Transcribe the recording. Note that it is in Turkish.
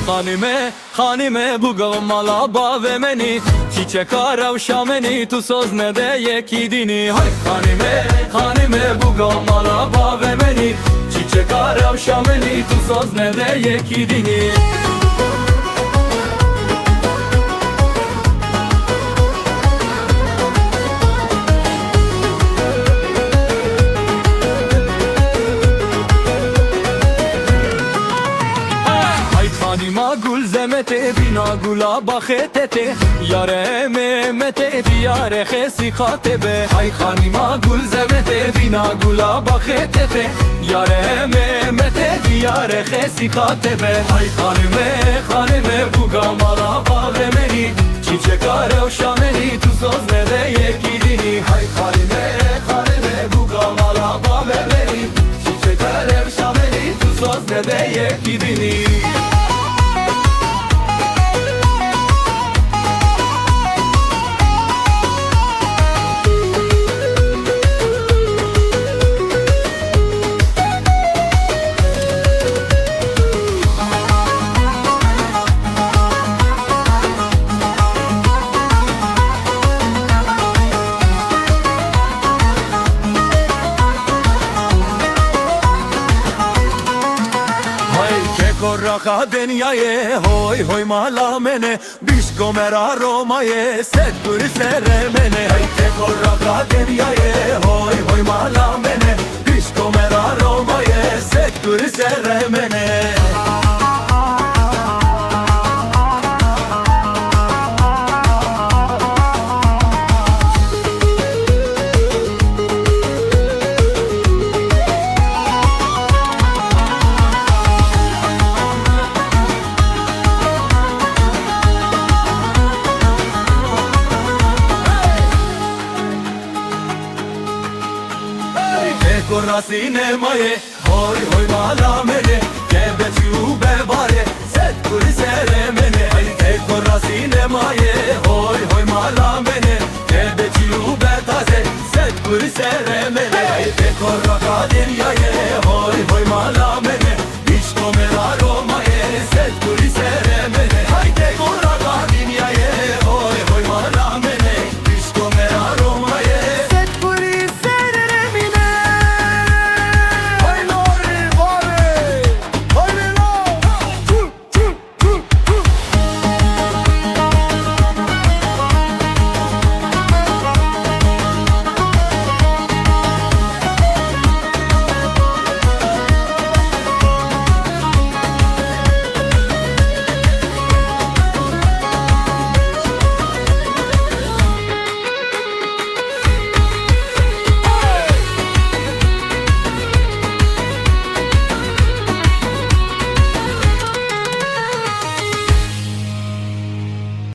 Hanime, hanime bu gavmala bavemeni Çiçek aravşameni tu söz ne de yekidini Hay hanime, hanime bu gavmala bavemeni Çiçek aravşameni tu söz ne de yekidini Hanima gul zemete bina gula bakhetete Yare mehmete diyare khesi khatebe Hay hanima gul zemete bina gula bakhetete Yare mehmete diyare khesi khatebe Hay hanime hanime bu gamara bağemeni Çiçek aravşameni tu söz ne de yekidini Hay hanime hanime bu gamara bağemeni Çiçek aravşameni tu söz ne de yekidini Korraka denyaye hoy hoy malamene Bişko mera romaye set guri seremene Hayte korraka denyaye hoy hoy malamene Bişko mera romaye set guri seremene Korasine maye hoy hoy malamene Gebeçu bebare